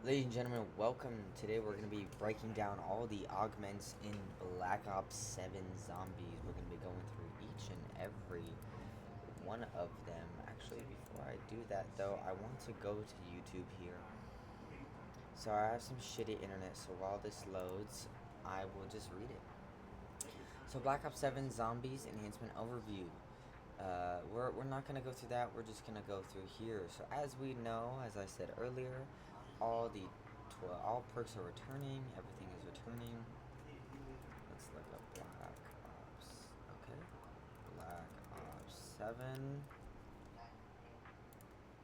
Ladies and gentlemen, welcome. Today we're going to be breaking down all the augments in Black Ops 7 Zombies. We're going to be going through each and every one of them. Actually, before I do that though, I want to go to YouTube here. So I have some shitty internet, so while this loads, I will just read it. So Black Ops 7 Zombies Enhancement Overview. We're not going to go through that, we're just going to go through here. So as we know, as I said earlier, all perks are returning, everything is returning. Let's look up Black Ops. Okay. Black Ops 7.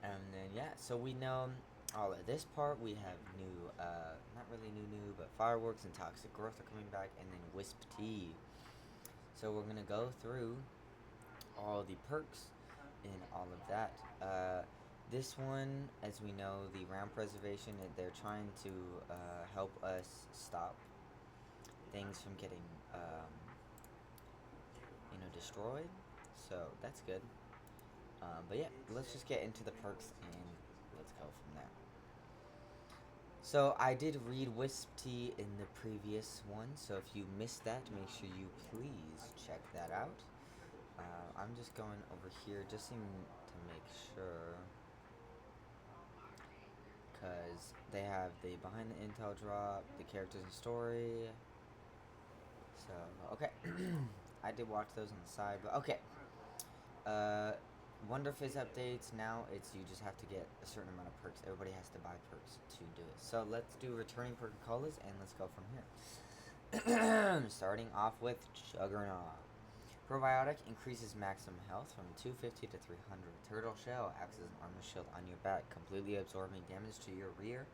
And then yeah, so we know all of this part. We have new not really new, but fireworks and toxic growth are coming back, and then Wisp T. So we're gonna go through all the perks and all of that. This one, as we know, the round preservation, they're trying to help us stop things from getting, destroyed. So that's good. But yeah, let's just get into the perks and let's go from there. So I did read Wisp T in the previous one, so if you missed that, make sure you please check that out. I'm just going over here just to make sure, because they have the behind the intel drop, the characters and story. So okay, I did watch those on the side, but okay. Wonder Fizz updates. Now you just have to get a certain amount of perks. Everybody has to buy perks to do it. So let's do returning perk colas and let's go from here. Starting off with Juggernaut. Probiotic increases maximum health from 250 to 300. Turtle Shell acts as an armor shield on your back, completely absorbing damage to your rear.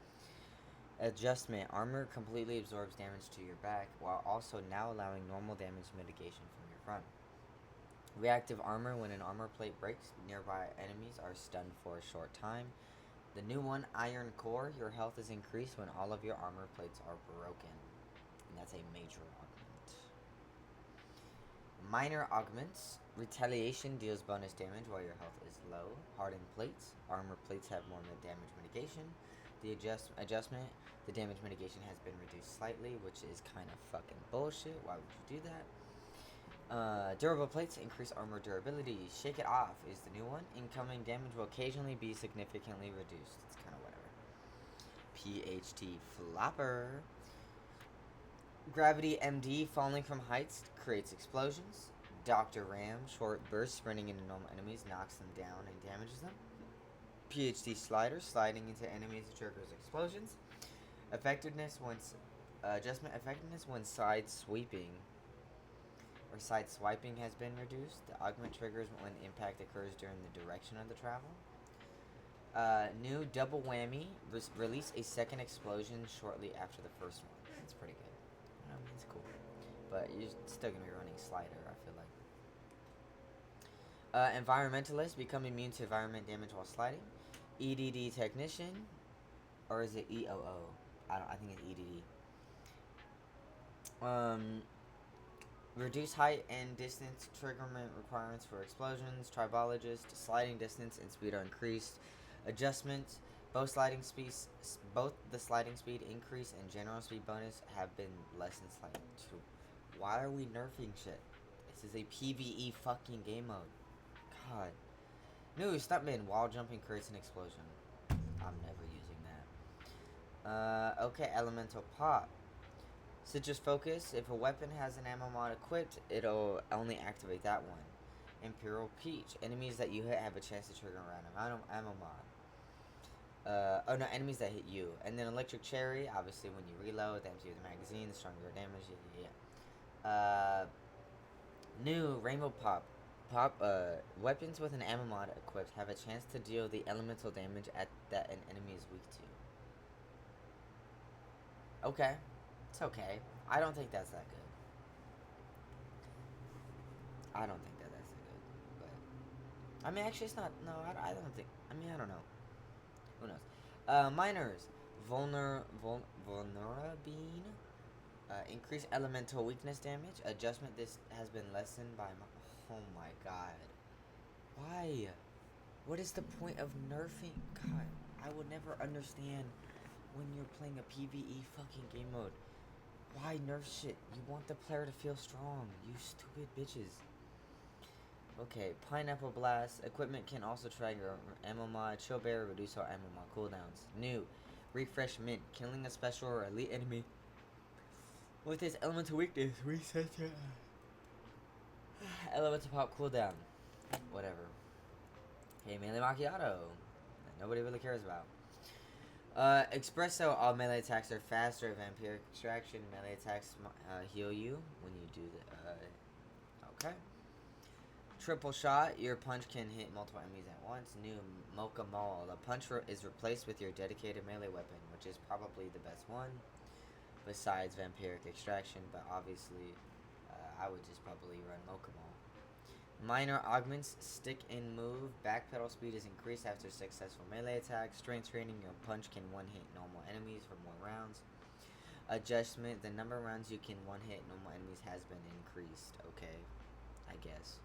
Adjustment. Armor completely absorbs damage to your back, while also now allowing normal damage mitigation from your front. Reactive armor. When an armor plate breaks, nearby enemies are stunned for a short time. The new one, Iron Core. Your health is increased when all of your armor plates are broken. And that's a major augment. Minor augments. Retaliation deals bonus damage while your health is low. Hardened plates. Armor plates have more damage mitigation. The adjustment. The damage mitigation has been reduced slightly, which is kind of fucking bullshit. Why would you do that? Durable plates increase armor durability. Shake it off is the new one. Incoming damage will occasionally be significantly reduced. It's kind of whatever. PHT Flopper. Gravity MD. Falling from heights creates explosions. Dr. Ram. Short burst sprinting into normal enemies knocks them down and damages them. PhD Slider. Sliding into enemies triggers explosions. Effectiveness once adjustment effectiveness when side sweeping or side swiping has been reduced. The augment triggers when impact occurs during the direction of the travel. New double whammy. Release a second explosion shortly after the first one. That's pretty good. It's cool. But you're still going to be running Slider, I feel like. Environmentalist. Become immune to environment damage while sliding. EDD Technician. Or is it EOO? I think it's EDD. Reduce height and distance triggerment requirements for explosions. Tribologist. Sliding distance and speed are increased. Adjustments. Both the sliding speed increase and general speed bonus have been lessened slightly. Why are we nerfing shit? This is a PvE fucking game mode. God. New stuntman. Wall jumping creates an explosion. I'm never using that. Okay, elemental pop. Citrus Focus. If a weapon has an ammo mod equipped, it'll only activate that one. Imperial Peach. Enemies that you hit have a chance to trigger a random ammo mod. Enemies that hit you. And then Electric Cherry. Obviously, when you reload, that empties the magazine, the stronger your damage. Yeah. New Rainbow Pop. Weapons with an ammo mod equipped have a chance to deal the elemental damage that an enemy is weak to. Okay. It's okay. I don't think that's that good. I don't think that's that good. But I mean, actually, it's not. No, I don't think. I mean, I don't know. Who knows? Miners. Vulnerabine. Increase elemental weakness damage. Adjustment. This has been lessened by. Oh my god. Why? What is the point of nerfing? God, I would never understand when you're playing a PvE fucking game mode. Why nerf shit? You want the player to feel strong, you stupid bitches. Okay, Pineapple Blast. Equipment can also track your ammo mod. Chill Bear, reduce our ammo mod cooldowns. New, Refresh Mint. Killing a special or elite enemy with its elemental weakness resets your elemental pop cooldown. Whatever. Okay, Melee Macchiato. That nobody really cares about. Espresso, all melee attacks are faster. Vampiric Extraction, melee attacks heal you when you do the, okay. Triple Shot, your punch can hit multiple enemies at once. New Mocha Maul, the punch is replaced with your dedicated melee weapon, which is probably the best one, besides Vampiric Extraction, but obviously, I would just probably run Mocha Maul. Minor augments, stick and move. Backpedal speed is increased after successful melee attacks. Strength training, your punch can one-hit normal enemies for more rounds. Adjustment, the number of rounds you can one-hit normal enemies has been increased. Okay, I guess.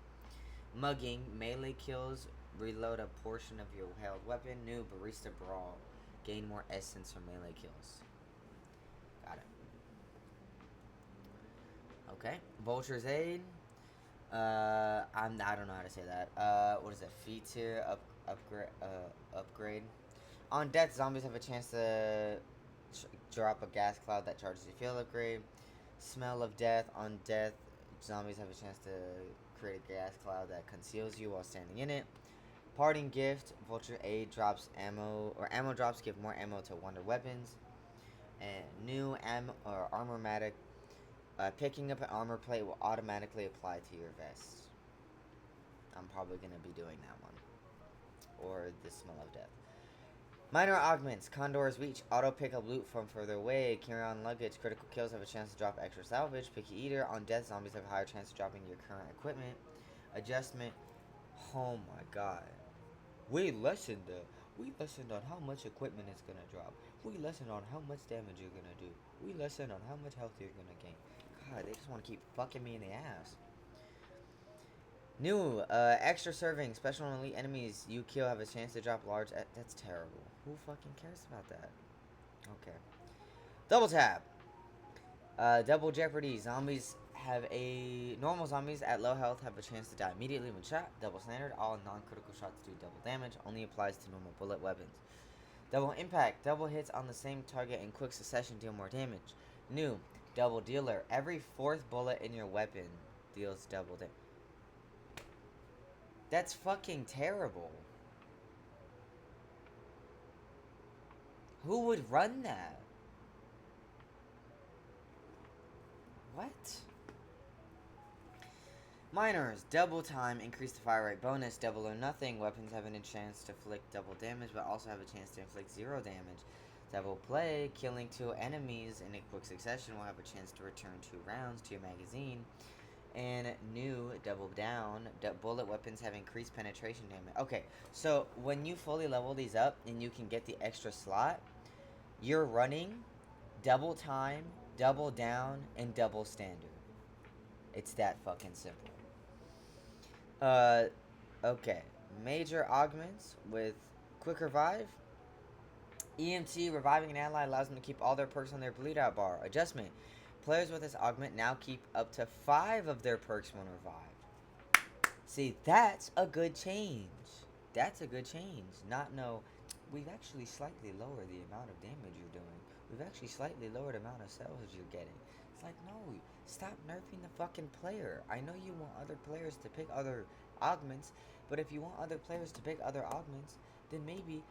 Mugging, melee kills, reload a portion of your held weapon. New Barista Brawl, gain more essence from melee kills. Got it. Okay, Vulture's Aid. I don't know how to say that. What is it? Feature upgrade. On death, zombies have a chance to drop a gas cloud that charges your field upgrade. Smell of death. On death, zombies have a chance to create a gas cloud that conceals you while standing in it. Parting gift. Vulture Aid drops ammo, or ammo drops give more ammo to wonder weapons. And new ammo or armormatic. Picking up an armor plate will automatically apply to your vest. I'm probably going to be doing that one. Or the Smell of Death. Minor augments. Condor's Reach. Auto pick up loot from further away. Carry on luggage. Critical kills have a chance to drop extra salvage. Picky Eater. On death, zombies have a higher chance of dropping your current equipment. Adjustment. Oh my god. We lessened on how much equipment it's going to drop. We lessened on how much damage you're going to do. We lessened on how much health you're going to gain. God, they just want to keep fucking me in the ass. New, extra serving. Special and elite enemies you kill have a chance to drop large... that's terrible. Who fucking cares about that? Okay. Double tap. Double jeopardy. Zombies have a... Normal zombies at low health have a chance to die immediately when shot. Double standard. All non-critical shots do double damage. Only applies to normal bullet weapons. Double impact. Double hits on the same target in quick succession deal more damage. New. Double dealer. Every fourth bullet in your weapon deals double damage. That's fucking terrible. Who would run that? What? Minors. Double time. Increase the fire rate bonus. Double or nothing. Weapons have a chance to inflict double damage, but also have a chance to inflict 0 damage. Double play, killing 2 enemies in a quick succession will have a chance to return 2 rounds to your magazine. And new, double down, bullet weapons have increased penetration damage. Okay, so when you fully level these up and you can get the extra slot, you're running double time, double down, and double standard. It's that fucking simple. Okay. Major augments with quick revive. EMT, reviving an ally allows them to keep all their perks on their bleed out bar. Adjustment. Players with this augment now keep up to 5 of their perks when revived. See, that's a good change. That's a good change. Not no, we've actually slightly lowered the amount of damage you're doing. We've actually slightly lowered the amount of salvage you're getting. It's like, no, stop nerfing the fucking player. I know you want other players to pick other augments, but if you want other players to pick other augments, then maybe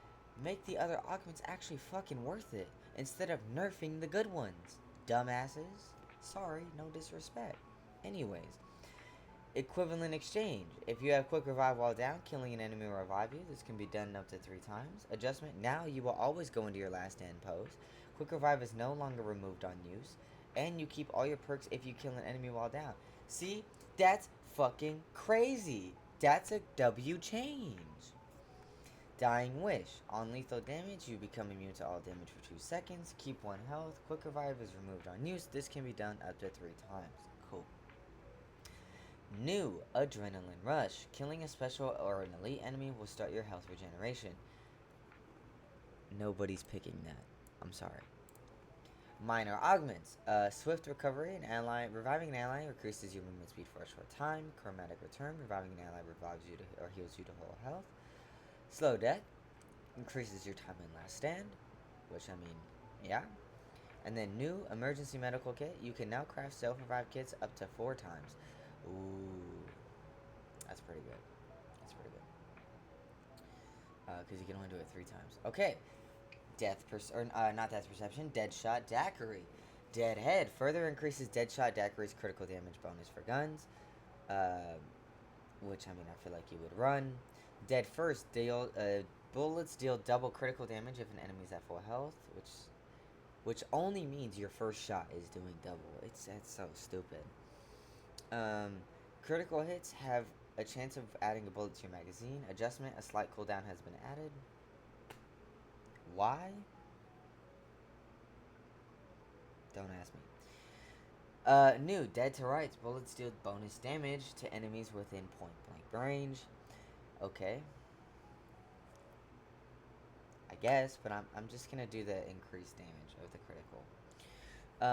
make the other augments actually fucking worth it, instead of nerfing the good ones. Dumbasses. Sorry, no disrespect. Anyways, equivalent exchange. If you have quick revive while down, killing an enemy will revive you. This can be done up to 3 times. Adjustment. Now you will always go into your last stand pose. Quick revive is no longer removed on use. And you keep all your perks if you kill an enemy while down. See? That's fucking crazy. That's a W change. Dying Wish. On lethal damage, you become immune to all damage for 2 seconds. Keep 1 health. Quick revive is removed on use. This can be done up to 3 times. Cool. New Adrenaline Rush. Killing a special or an elite enemy will start your health regeneration. Nobody's picking that. I'm sorry. Minor augments. Swift recovery. Reviving an ally increases your movement speed for a short time. Chromatic return. Reviving an ally revives you or heals you to full health. Slow death. Increases your time in last stand. Which, I mean, yeah. And then new emergency medical kit. You can now craft self-revive kits up to 4 times. Ooh. That's pretty good. That's pretty good. Because you can only do it 3 times. Okay. Not death perception. Deadshot daiquiri. Deadhead further increases Deadshot daiquiri's critical damage bonus for guns, which I mean I feel like you would run. Dead first bullets deal double critical damage if an enemy is at full health, which only means your first shot is doing double. It's so stupid. Critical hits have a chance of adding a bullet to your magazine. Adjustment: a slight cooldown has been added. Why? Don't ask me. New Dead to Rights. Bullets deal bonus damage to enemies within point blank range. Okay. I guess, but I'm just gonna do the increased damage of the critical.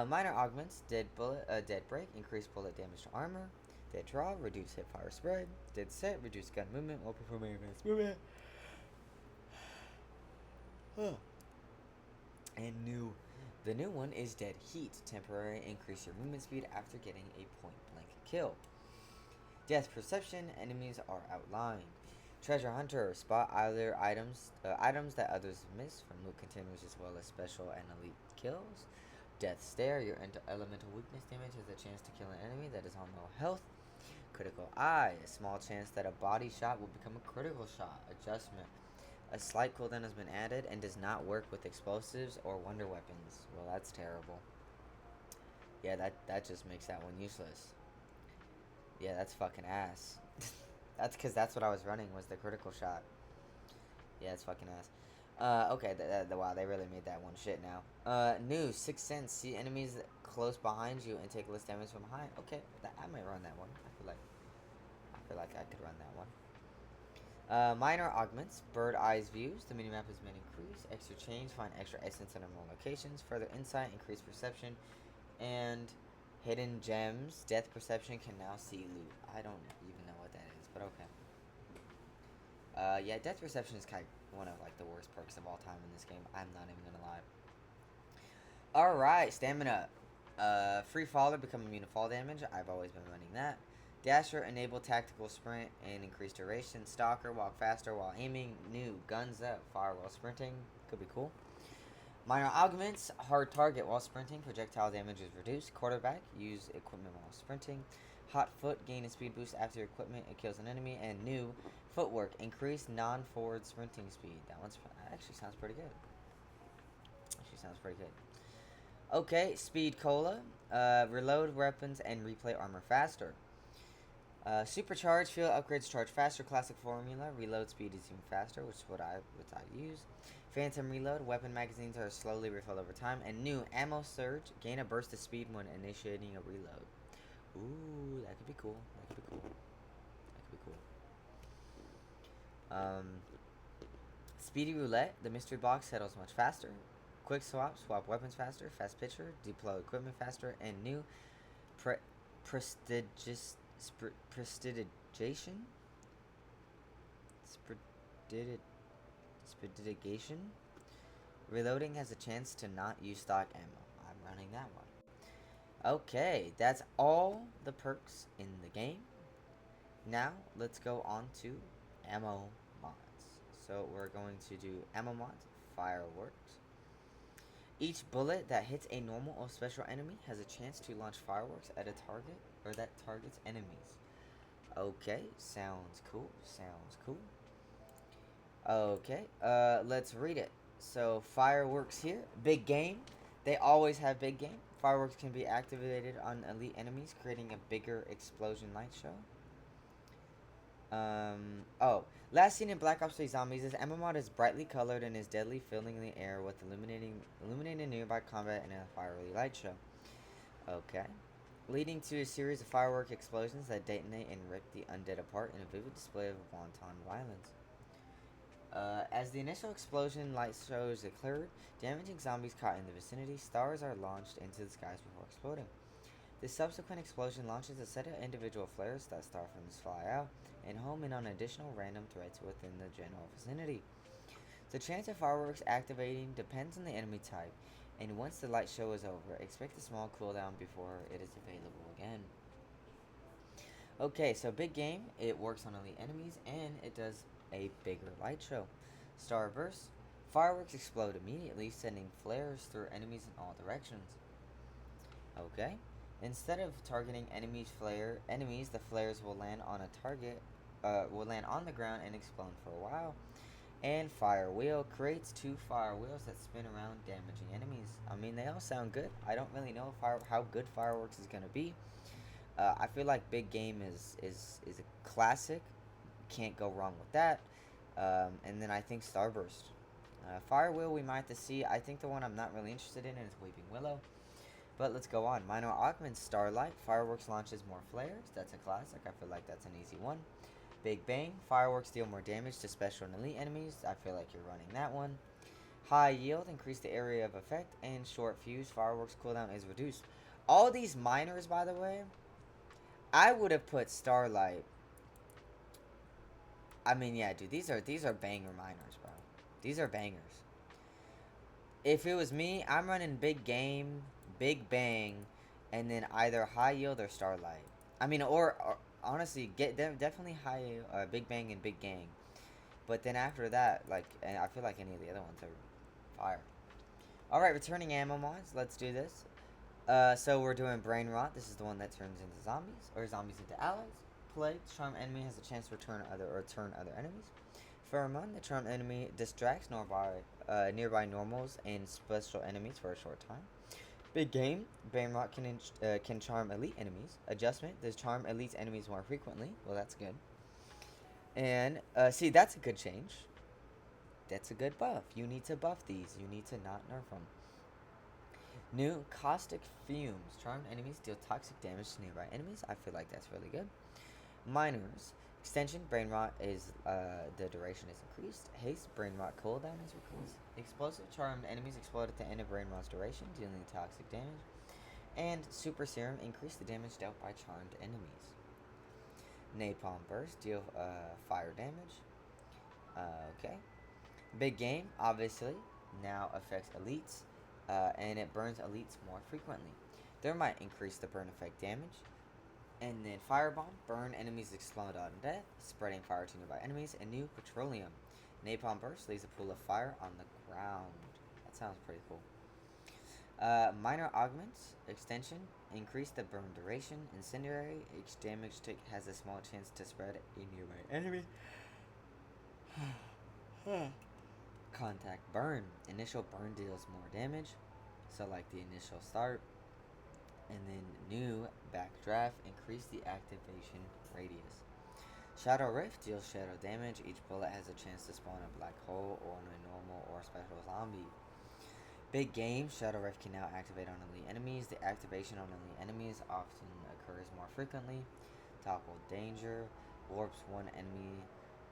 Minor augments. Dead break. Increased bullet damage to armor. Dead draw. Reduce hip fire spread. Dead set. Reduce gun movement while performing advanced movement. And the new one is Dead Heat. Temporary increase your movement speed after getting a point blank kill. Death Perception. Enemies are outlined. Treasure Hunter. Spot either items that others miss from loot containers as well as special and elite kills. Death Stare. Your elemental weakness damage has a chance to kill an enemy that is on low health. Critical Eye. A small chance that a body shot will become a critical shot. Adjustment: a slight cooldown has been added and does not work with explosives or wonder weapons. Well, that's terrible. Yeah, that just makes that one useless. Yeah, that's fucking ass. That's because that's what I was running, was the critical shot. Yeah, it's fucking ass. Okay, wow, they really made that one shit now. New, Sixth Sense. See enemies close behind you and take less damage from behind. Okay, I might run that one. I feel like I could run that one. Minor augments. Bird eyes views. The minimap has been increased. Extra change. Find extra essence in unknown locations. Further insight. Increased perception. And hidden gems. Death perception can now see loot. I don't even know what that is, but okay. Yeah, death perception is kind of one of like the worst perks of all time in this game. I'm not even gonna lie. Alright, stamina. Free faller, become immune to fall damage. I've always been running that. Dasher, enable tactical sprint and increase duration. Stalker, walk faster while aiming. New, guns up, fire while sprinting. Could be cool. Minor augments, hard target while sprinting. Projectile damage is reduced. Quarterback, use equipment while sprinting. Hot foot, gain a speed boost after your equipment. It kills an enemy. And new, footwork, increase non-forward sprinting speed. That actually sounds pretty good. Okay, Speed Cola. Reload weapons and replay armor faster. Supercharge field upgrades charge faster. Classic formula. Reload speed is even faster, which is what I use. Phantom reload. Weapon magazines are slowly refilled over time. And new ammo surge. Gain a burst of speed when initiating a reload. Ooh, that could be cool. Speedy roulette. The mystery box settles much faster. Quick swap weapons faster. Fast pitcher, deploy equipment faster. And new prestidigitation. Spreditigation. Reloading has a chance to not use stock ammo. I'm running that one. Okay, that's all the perks in the game. Now, let's go on to ammo mods. So, we're going to do ammo mods, fireworks. Each bullet that hits a normal or special enemy has a chance to launch fireworks at a target or that targets enemies. Okay, sounds cool. Okay, let's read it. So, fireworks here. Big game. They always have big game. Fireworks can be activated on elite enemies, creating a bigger explosion light show. Last seen in Black Ops 3 Zombies, this ammo mod is brightly colored and is deadly, filling the air with illuminating nearby combat and a fiery light show. Okay. Leading to a series of firework explosions that detonate and rip the undead apart in a vivid display of wanton violence. As the initial explosion light show is declared, damaging zombies caught in the vicinity, stars are launched into the skies before exploding. The subsequent explosion launches a set of individual flares that star frames fly out and home in on additional random threats within the general vicinity. The chance of fireworks activating depends on the enemy type, and once the light show is over, expect a small cooldown before it is available again. Okay, so big game, it works on elite enemies, and it does a bigger light show. Starburst, fireworks explode immediately, sending flares through enemies in all directions. Okay, instead of targeting enemies, the flares will land on a target, will land on the ground and explode for a while. And fire wheel creates 2 fire wheels that spin around, damaging enemies. I mean, they all sound good. I don't really know how good fireworks is gonna be. I feel like big game is a classic. Can't go wrong with that. And then I think Starburst. Fire wheel we might have to see. I think the one I'm not really interested in is Weeping Willow. But let's go on. Minor augments Starlight. Fireworks launches more flares. That's a classic. I feel like that's an easy one. Big Bang. Fireworks deal more damage to special and elite enemies. I feel like you're running that one. High Yield. Increase the area of effect. And Short Fuse. Fireworks cooldown is reduced. All these minors, by the way, I would have put Starlight. I mean, yeah, dude, these are banger minors, bro. These are bangers. If it was me, I'm running Big Game, Big Bang, and then either High Yield or Starlight. I mean, or honestly, get them definitely Big Bang and Big Gang. But then after that, like, and I feel like any of the other ones are fire. All right, returning ammo mods. Let's do this. So we're doing Brain Rot. This is the one that turns into zombies, or zombies into allies. Plague, charm enemy has a chance to return other enemies. Pheromone, the charm enemy distracts nearby normals and special enemies for a short time. Big Game, Brain Rot can charm elite enemies. Adjustment, does charm elite enemies more frequently. Well, that's good. And see, that's a good change. That's a good buff. You need to buff these. You need to not nerf them. New Caustic Fumes. Charmed enemies deal toxic damage to nearby enemies. I feel like that's really good. Minors. Extension. Brain Rot is, the duration is increased. Haste. Brain Rot cooldown is increased. Explosive. Charmed enemies explode at the end of Brain Rot's duration, dealing toxic damage. And Super Serum. Increase the damage dealt by charmed enemies. Napalm Burst. Deal, fire damage. Okay. Big Game, obviously, now affects elites. And it burns elites more frequently. Thermite increase the burn effect damage. And then Firebomb, burn enemies explode on death, spreading fire to nearby enemies. And new Petroleum. Napalm Burst leaves a pool of fire on the ground. That sounds pretty cool. Minor Augments, extension, increase the burn duration. Incendiary, each damage tick has a small chance to spread a nearby enemy. Contact burn. Initial burn deals more damage, so like the initial start. And then new backdraft, increase the activation radius. Shadow Rift deals shadow damage. Each bullet has a chance to spawn a black hole or a normal or special zombie. Big Game, Shadow Rift can now activate on elite enemies. The activation on elite enemies often occurs more frequently. Topple Danger warps one enemy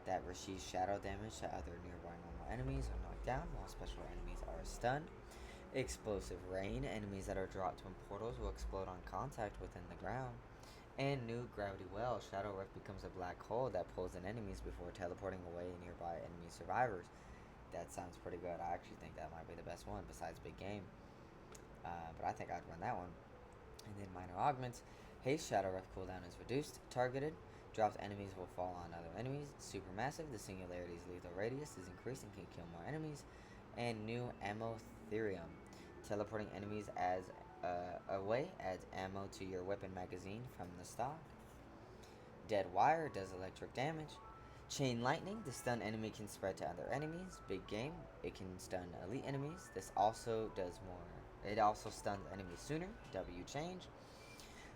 that receives shadow damage to other nearby normal enemies are knocked down, while special enemies are stunned. Explosive Rain, enemies that are dropped when portals will explode on contact within the ground. And new Gravity Well, Shadow Rift becomes a black hole that pulls in enemies before teleporting away nearby enemy survivors. That sounds pretty good. I actually think that might be the best one besides Big Game. But I think I'd run that one. And then Minor Augments, Haste, Shadow Rift cooldown is reduced. Targeted, dropped enemies will fall on other enemies. Supermassive, the singularity's lethal radius is increased and can kill more enemies. And new Ammotherium, teleporting enemies away adds ammo to your weapon magazine from the stock. Dead Wire does electric damage. Chain Lightning, the stun enemy can spread to other enemies. Big Game, it can stun elite enemies. This also does more. It also stuns enemies sooner. W Change.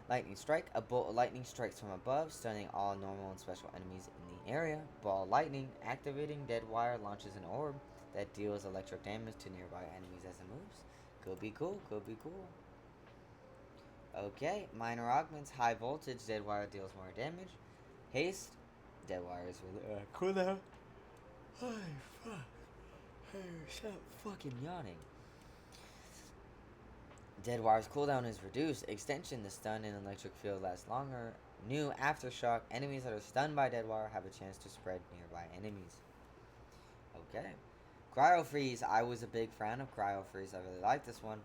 Lightning Strike, a bolt of lightning strikes from above, stunning all normal and special enemies in the area. Ball Lightning, activating Dead Wire, launches an orb that deals electric damage to nearby enemies as it moves. Could be cool, could be cool. Okay, Minor Augments, High Voltage, Dead Wire deals more damage. Haste, Dead Wire is really cooldown. Hey, fuck. Hey, stop fucking yawning. Dead Wire's cooldown is reduced. Extension, the stun and electric field lasts longer. New Aftershock, enemies that are stunned by Dead Wire have a chance to spread nearby enemies. Okay. Cryo Freeze, I was a big fan of Cryo Freeze. I really like this one.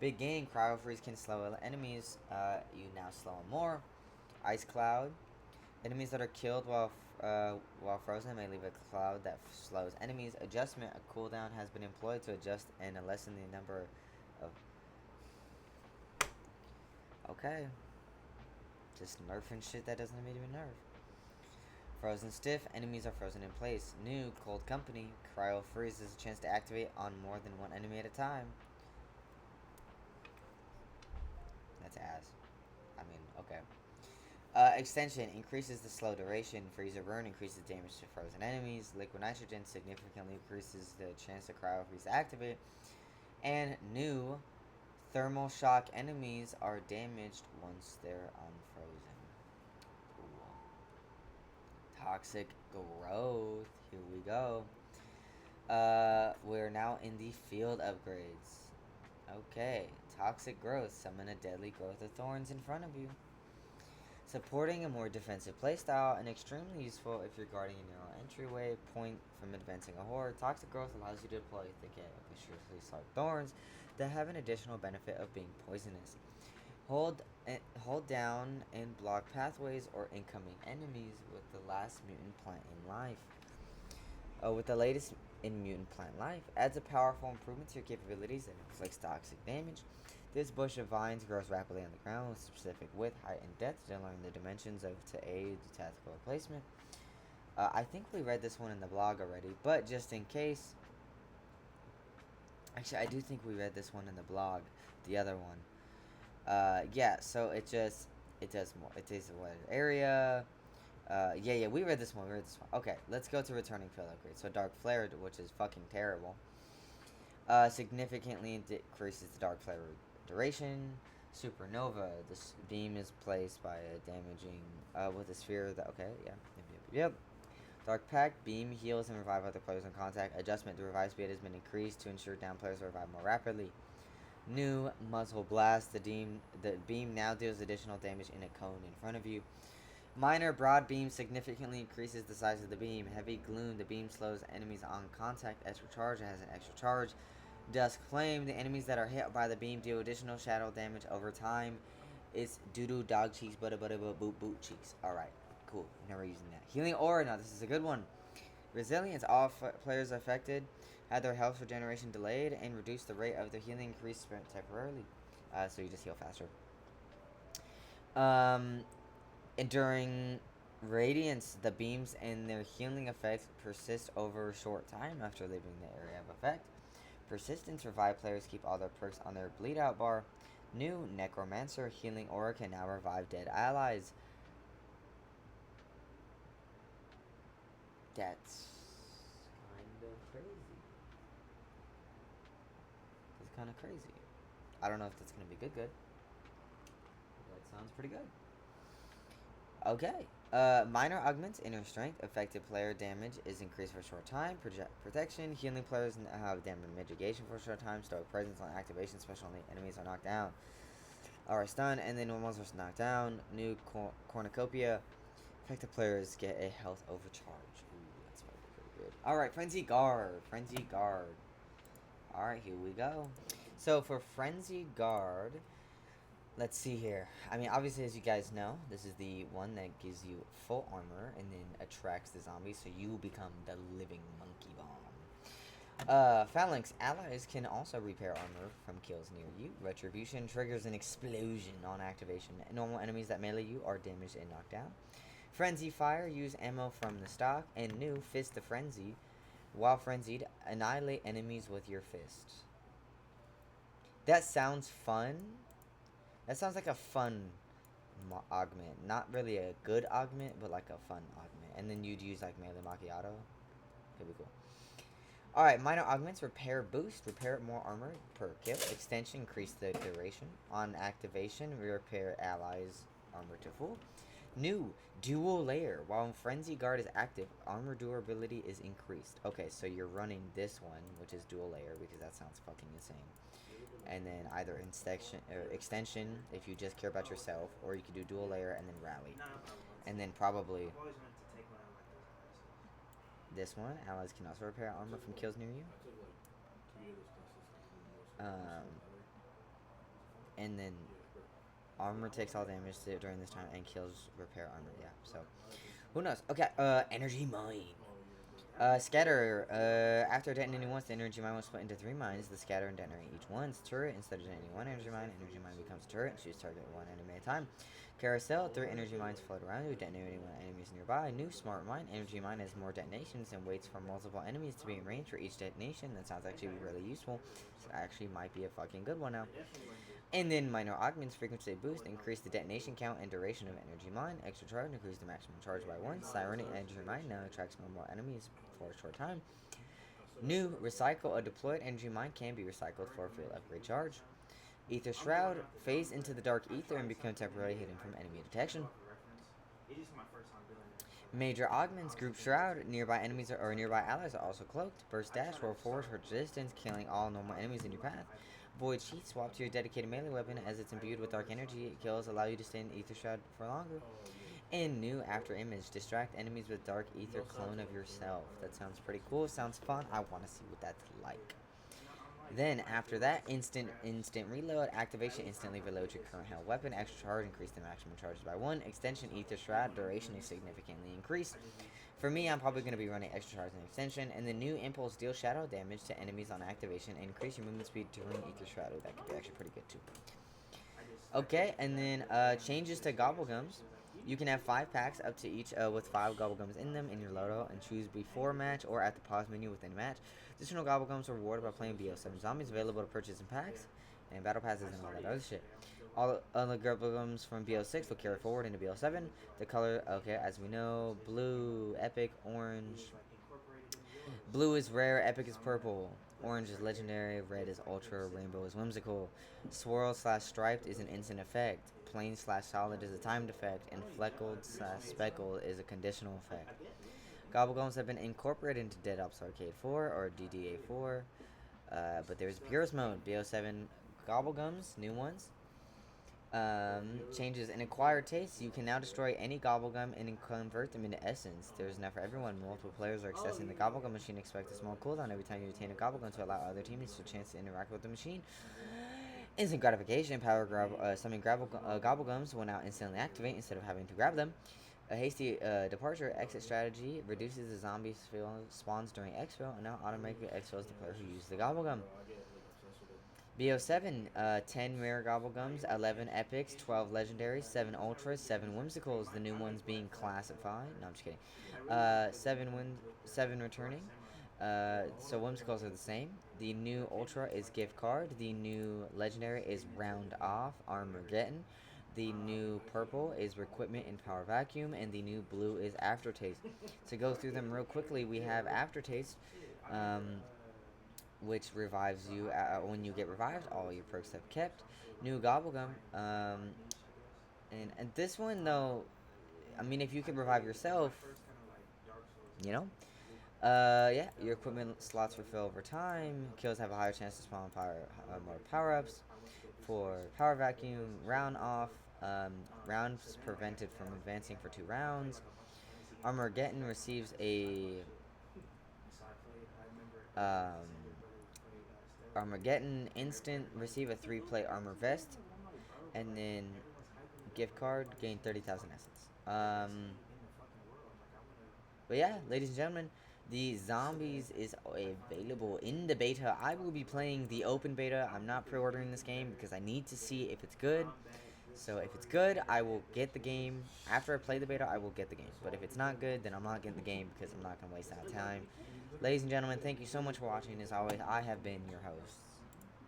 Big game, Cryo Freeze can slow enemies. You now slow them more. Ice Cloud, enemies that are killed while frozen may leave a cloud that slows enemies. Adjustment, a cooldown has been employed to adjust and lessen the number of. Okay. Just nerfing shit that doesn't need to be nerfed. Frozen Stiff, enemies are frozen in place. New Cold Company, Cryo Freeze is a chance to activate on more than one enemy at a time. That's ass. I mean, okay. Extension increases the slow duration. Freezer Burn increases damage to frozen enemies. Liquid Nitrogen significantly increases the chance to Cryo Freeze activate. And new Thermal Shock enemies are damaged once they're unfrozen. Cool. Toxic Growth. Here we go. We're now in the field upgrades. Okay. Toxic Growth. Summon a deadly growth of thorns in front of you. Supporting a more defensive playstyle and extremely useful if you're guarding a narrow entryway point from advancing a horde. Toxic Growth allows you to deploy thicket of viciously sharp thorns that have an additional benefit of being poisonous. Hold down and block pathways or incoming enemies with the last mutant plant in life. With the latest in mutant plant life, adds a powerful improvement to your capabilities and inflicts toxic damage. This bush of vines grows rapidly on the ground with specific width, height, and depth to learn the dimensions of to aid tactical placement. I think we read this one in the blog already, but just in case. Actually, I do think we read this one in the blog, the other one. Yeah, so it does more. It takes a wider area. Yeah, we read this one. Okay, let's go to returning field upgrade. So Dark Flare, which is fucking terrible. Significantly decreases the Dark Flare duration. Supernova. This beam is placed by damaging with a sphere that. Okay, yeah. Yep. Dark Pact. Beam heals and revive other players in contact. Adjustment. The revive speed has been increased to ensure down players revive more rapidly. New Muzzle Blast. The beam now deals additional damage in a cone in front of you. Minor Broad Beam significantly increases the size of the beam. Heavy Gloom. The beam slows enemies on contact. Extra Charge. It has an extra charge. Dusk Flame. The enemies that are hit by the beam deal additional shadow damage over time. It's doo-doo dog cheeks, butter boot cheeks. Alright, cool. Never using that. Healing Aura. Now this is a good one. Resilience. All players affected had their health regeneration delayed and reduce the rate of their healing increase temporarily. So you just heal faster. Enduring Radiance, the beams and their healing effects persist over a short time after leaving the area of effect. Persistence, revive players keep all their perks on their bleed out bar. New Necromancer, healing aura can now revive dead allies. That's kind of crazy. That's kind of crazy. I don't know if that's going to be good. That sounds pretty good. Okay. Minor augments inner strength. Affected player damage is increased for a short time. Protection. Healing players have damage mitigation for a short time. Stoic presence on activation, especially enemies are knocked down. Are stunned, and then normals are knocked down. New Cornucopia. Affected players get a health overcharge. Ooh, that's pretty good. Alright, Frenzy Guard. Alright, here we go. So for Frenzy Guard, let's see here. I mean, obviously, as you guys know, this is the one that gives you full armor and then attracts the zombies, so you become the living monkey bomb. Phalanx. Allies can also repair armor from kills near you. Retribution triggers an explosion on activation. Normal enemies that melee you are damaged and knocked down. Frenzy Fire. Use ammo from the stock. And new Fist of Frenzy. While frenzied, annihilate enemies with your fist. That sounds fun. That sounds like a fun augment. Not really a good augment, but like a fun augment. And then you'd use like melee macchiato. Could be cool. Alright, minor augments. Repair boost. Repair more armor per kill. Extension. Increase the duration. On activation, repair allies' armor to full. New dual layer. While Frenzy Guard is active, armor durability is increased. Okay, so you're running this one, which is dual layer, because that sounds fucking insane. And then either extension if you just care about yourself, or you could do dual layer and then rally. And then probably this one. Allies can also repair armor from kills near you. Um, and then armor takes all damage during this time and kills repair armor. Yeah, so who knows? Okay, energy mine. Scatter. After detonating once, the energy mine will split into 3 mines. The scatter and detonate each one's turret. Instead of detonating one energy mine becomes a turret and shoots target one enemy at a time. Carousel. 3 energy mines float around you, detonating when enemies nearby. New smart mine. Energy mine has more detonations and waits for multiple enemies to be in range for each detonation. That sounds actually really useful. So actually might be a fucking good one now. And then minor augments, frequency boost, increase the detonation count and duration of energy mine. Extra charge, increase the maximum charge by 1. Sirenic energy mine now attracts more enemies for a short time. New recycle. A deployed energy mine can be recycled for a field upgrade charge. Ether Shroud, phase into the dark ether and become temporarily hidden from enemy detection. Major augments, group shroud, nearby enemies or nearby allies are also cloaked. Burst dash, roll forward for distance, killing all normal enemies in your path. Void sheath, swap to your dedicated melee weapon as it's imbued with dark energy. Kills allow you to stay in the ether shroud for longer. And new after image, distract enemies with dark ether clone of yourself. That sounds pretty cool. Sounds fun. I want to see what that's like. Then after that, instant reload. Activation instantly reloads your current held weapon. Extra charge, increase the maximum charges by 1. Extension, ether shroud, duration is significantly increased. For me, I'm probably going to be running extra charge and extension. And the new impulse, deal shadow damage to enemies on activation and increase your movement speed during ether shroud. That could be actually pretty good too. Okay, and then changes to gobblegums. You can have 5 packs up to each with 5 gobblegums in them in your loadout and choose before match or at the pause menu within a match. Additional gobblegums are rewarded by playing BO7 zombies, available to purchase in packs and battle passes and all that other shit. All the gobblegums from BO6 will carry forward into BO7. The color, okay, as we know, blue, epic, orange. Blue is rare, epic is purple. Orange is legendary, red is ultra, rainbow is whimsical. Swirl slash striped is an instant effect. Plain slash solid is a timed effect, and fleckled slash speckled is a conditional effect. Gobblegums have been incorporated into Dead Ops Arcade 4 or DDA4, but there's Purist mode, BO7 Gobblegums, new ones. Changes in acquired tastes. You can now destroy any gobblegum and convert them into essence. There's enough for everyone. Multiple players are accessing the gobblegum machine. Expect a small cooldown every time you obtain a gobblegum to allow other teammates a chance to interact with the machine. Instant gratification. Summon gobblegums will now instantly activate instead of having to grab them. A hasty departure exit strategy reduces the zombie spawns during exfil and now automatically exfils the player who used the gobblegum. BO7, 10 rare gobblegums, 11 epics, 12 legendaries, 7 ultras, 7 whimsicals, the new ones being classified. No, I'm just kidding. 7 returning. So whimsicals are the same. The new ultra is gift card. The new legendary is round off, Armageddon. The new purple is equipment and power vacuum, and the new blue is aftertaste. To go through them real quickly, we have aftertaste. Which revives you when you get revived. All your perks have kept. New gobblegum. And this one though, I mean, if you can revive yourself, you know. Yeah, your equipment slots refill over time. Kills have a higher chance to spawn more power-ups. For power vacuum, round off. Rounds prevented from advancing for 2 rounds. Armageddon receives a Armageddon instant, receive a 3-plate armor vest, and then gift card, gain 30,000 essence. But yeah, ladies and gentlemen, the zombies is available in the beta. I will be playing the open beta. I'm not pre-ordering this game because I need to see if it's good. So if it's good, I will get the game. After I play the beta, I will get the game. But if it's not good, then I'm not getting the game because I'm not going to waste that time. Ladies and gentlemen, thank you so much for watching. As always, I have been your host.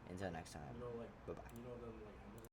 Until next time, bye-bye.